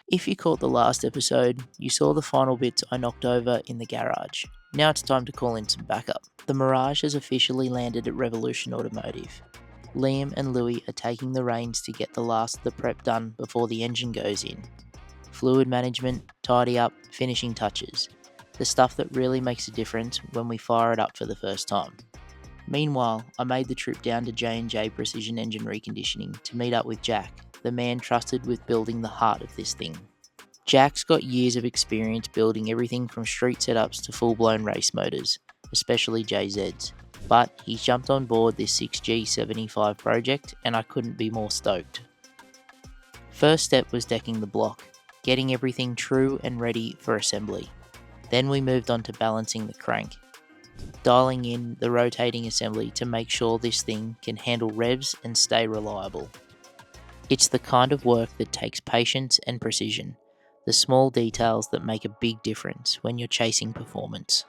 If you caught the last episode, you saw the final bits I knocked over in the garage. Now it's time to call in some backup. The Mirage has officially landed at Revolution Automotive. Liam and Louis are taking the reins to get the last of the prep done before the engine goes in. Fluid management, tidy up, finishing touches. The stuff that really makes a difference when we fire it up for the first time. Meanwhile, I made the trip down to J&J Precision Engine Reconditioning to meet up with Jack, the man trusted with building the heart of this thing. Jack's got years of experience building everything from street setups to full-blown race motors, especially JZs. But he's jumped on board this 6G75 project and I couldn't be more stoked. First step was decking the block, getting everything true and ready for assembly. Then we moved on to balancing the crank, dialing in the rotating assembly to make sure this thing can handle revs and stay reliable. It's the kind of work that takes patience and precision, the small details that make a big difference when you're chasing performance.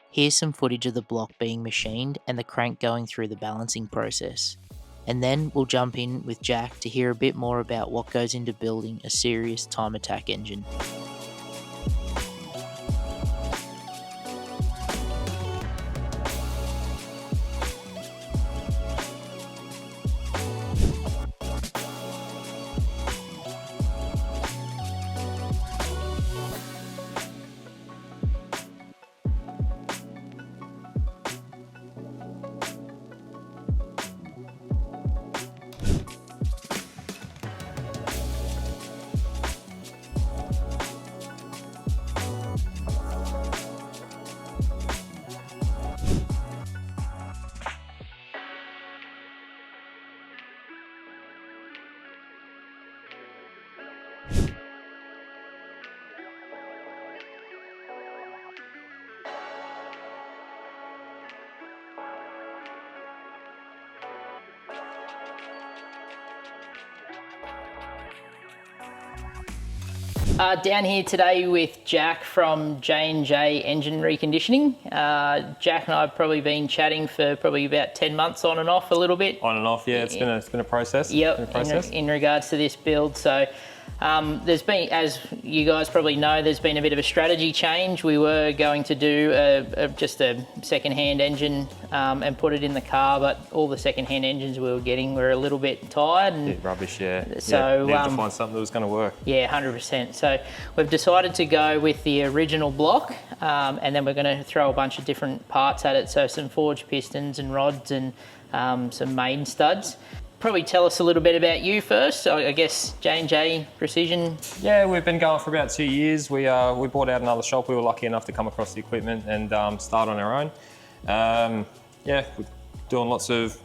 Here's some footage of the block being machined and the crank going through the balancing process. And then we'll jump in with Jack to hear a bit more about what goes into building a serious time attack engine. Down here today with Jack from J&J Engine Reconditioning. Jack and I have probably been chatting for probably about 10 months on and off a little bit. On and off, yeah, it's been a process. Yep, in regards to this build. So there's been, as you guys probably know, there's been a bit of a strategy change. We were going to do just a second-hand engine and put it in the car, but all the second-hand engines we were getting were a little bit tired. And bit rubbish, yeah. So needed to find something that was going to work. Yeah, 100%. So we've decided to go with the original block, and then we're going to throw a bunch of different parts at it. So some forged pistons and rods and some main studs. Probably tell us a little bit about you first. So I guess J&J Precision. Yeah, we've been going for about 2 years. We bought out another shop. We were lucky enough to come across the equipment and start on our own. Yeah, we're doing lots of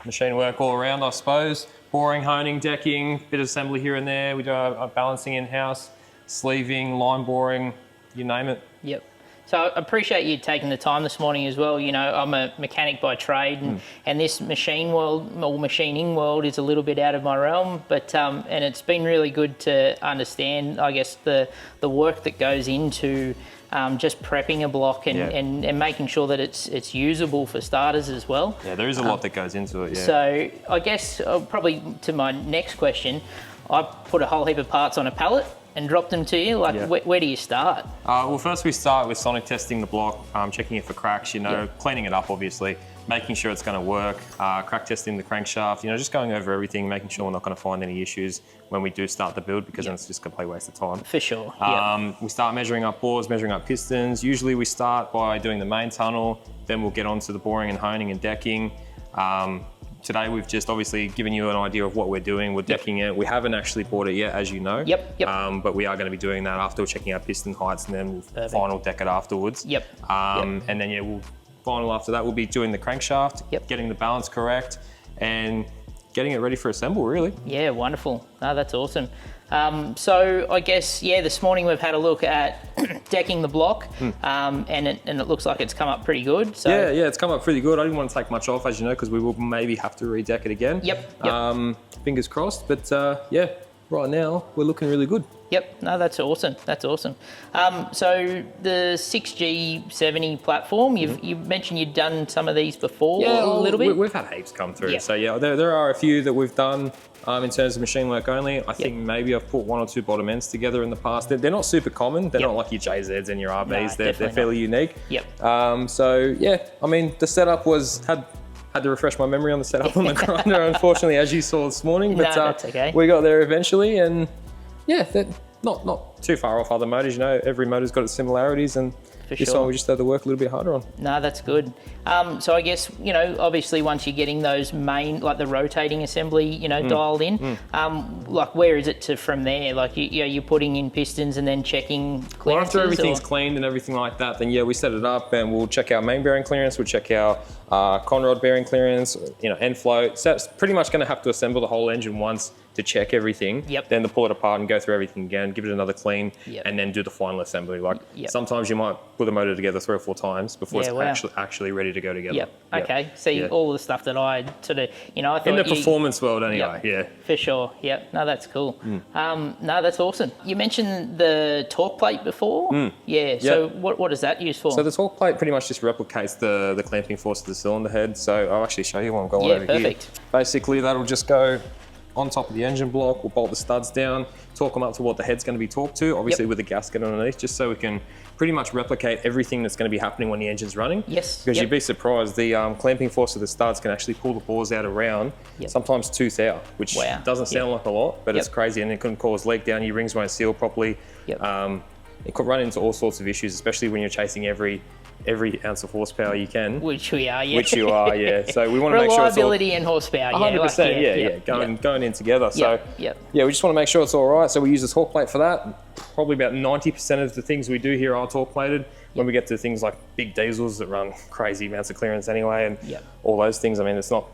machine work all around, I suppose. Boring, honing, decking, bit of assembly here and there. We do our balancing in-house, sleeving, line boring, you name it. Yep. So I appreciate you taking the time this morning as well. You know, I'm a mechanic by trade, and this machining world is a little bit out of my realm. But and it's been really good to understand, I guess, the work that goes into just prepping a block and making sure that it's usable for starters as well. Yeah, there is a lot that goes into it. Yeah. So I guess probably to my next question, I put a whole heap of parts on a pallet and drop them to you? Where do you start? Well, first we start with sonic testing the block, checking it for cracks, cleaning it up obviously, making sure it's going to work, crack testing the crankshaft, just going over everything, making sure we're not going to find any issues when we do start the build, because then it's just a complete waste of time. For sure. We start measuring up bores, measuring up pistons. Usually we start by doing the main tunnel, then we'll get onto the boring and honing and decking. Today we've just obviously given you an idea of what we're doing. We're decking it. We haven't actually bought it yet, as you know. Yep. But we are going to be doing that after we're checking our piston heights, and then we'll final deck it afterwards. And then we'll final after that. We'll be doing the crankshaft, getting the balance correct, and getting it ready for assemble, really. Yeah, wonderful. No, that's awesome. So I guess, this morning we've had a look at decking the block, and it looks like it's come up pretty good. So yeah, it's come up pretty good. I didn't want to take much off, as you know, because we will maybe have to redeck it again. Yep. Fingers crossed, but right now we're looking really good. Yep, no, that's awesome. That's awesome. So the 6G70 platform, you mentioned you'd done some of these before a little bit? We've had heaps come through. Yep. So yeah, there are a few that we've done in terms of machine work only. I think maybe I've put 1 or 2 bottom ends together in the past. They're not super common. They're not like your JZs and your RBs. No, they're fairly unique. Yep. So yeah, I mean, the setup had to refresh my memory on the setup on the grinder, unfortunately, as you saw this morning. But that's okay. We got there eventually, and yeah, they're not too far off other motors. You know, every motor's got its similarities, and this one we just had to work a little bit harder on. No, that's good. So I guess, you know, obviously once you're getting those main, like the rotating assembly, you know, dialed in, like where is it to from there? Like, you're putting in pistons and then checking clearances? Well, after everything's cleaned and everything like that, then yeah, we set it up and we'll check our main bearing clearance, we'll check our conrod bearing clearance, you know, end float. So it's pretty much going to have to assemble the whole engine once to check everything, then to pull it apart and go through everything again, give it another clean, and then do the final assembly. Like sometimes you might put the motor together 3 or 4 times before it's actually ready to go together. Okay. See, all the stuff that I sort of, you know, I thought in the performance world anyway. For sure. No, that's cool. No, that's awesome. You mentioned the torque plate before. So what is that used for? So the torque plate pretty much just replicates the clamping force of the cylinder head. So I'll actually show you while I'm going over here. Basically, that'll just go on top of the engine block. We'll bolt the studs down, torque them up to what the head's going to be torqued to, obviously with a gasket underneath, just so we can pretty much replicate everything that's going to be happening when the engine's running. Because you'd be surprised, the clamping force of the studs can actually pull the bores out around, sometimes tooth out, which doesn't sound like a lot, but it's crazy, and it can cause leak down, your rings won't seal properly. It could run into all sorts of issues, especially when you're chasing every ounce of horsepower you can. Which we are, Which you are, So we want to make sure it's all... Reliability and horsepower, 100%, going in together. So we just want to make sure it's all right. So we use a torque plate for that. Probably about 90% of the things we do here are torque plated. When we get to things like big diesels that run crazy amounts of clearance anyway, and all those things, I mean, it's not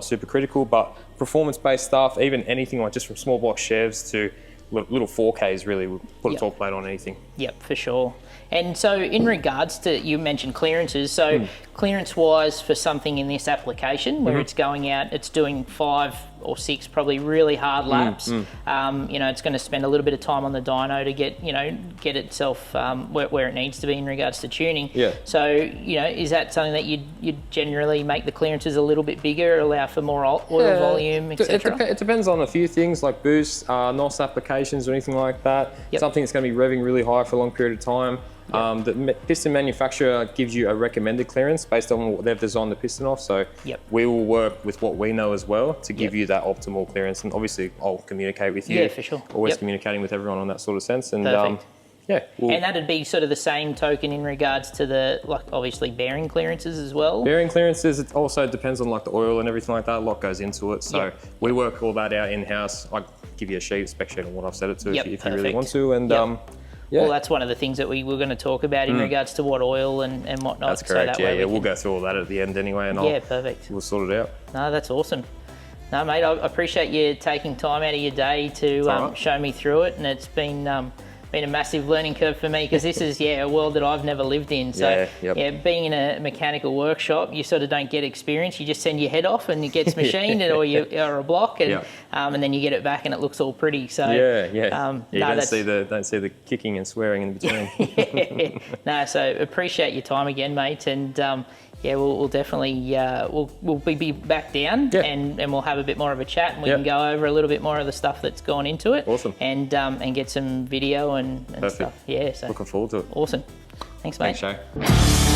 super critical, but performance-based stuff, even anything like just from small block Chevs to little 4Ks, really, we'll put a torque plate on anything. For sure. And so in regards to, you mentioned clearances, so clearance-wise for something in this application where it's going out, it's doing 5 or 6 probably really hard laps. You know, it's going to spend a little bit of time on the dyno to get itself where it needs to be in regards to tuning. So, you know, is that something that you'd generally make the clearances a little bit bigger, allow for more oil volume, etc.? It depends on a few things like boost, NOS applications or anything like that. Something that's going to be revving really high for a long period of time. The piston manufacturer gives you a recommended clearance based on what they've designed the piston off. So we will work with what we know as well to give you that optimal clearance. And obviously I'll communicate with you. For sure. Always communicating with everyone on that sort of sense. And and that'd be sort of the same token in regards to the, like, obviously bearing clearances as well? Bearing clearances, it also depends on like the oil and everything like that. A lot goes into it. So we work all that out in-house. I give you a spec sheet on what I've set it to if you really want to. And well, that's one of the things that we were going to talk about in regards to what oil and whatnot. That's correct, so we'll go through all that at the end anyway, and we'll sort it out. No, that's awesome. No, mate, I appreciate you taking time out of your day to show me through it, and it's been a massive learning curve for me, because this is a world that I've never lived in. So being in a mechanical workshop, you sort of don't get experience. You just send your head off and it gets machined or a block, and then you get it back and it looks all pretty. So you don't see the kicking and swearing in between. No, so appreciate your time again, mate, and we'll definitely we'll be back down and we'll have a bit more of a chat, and we can go over a little bit more of the stuff that's gone into it. Awesome. And get some video and stuff. So looking forward to it. Awesome. Thanks, mate. Thanks, Shay.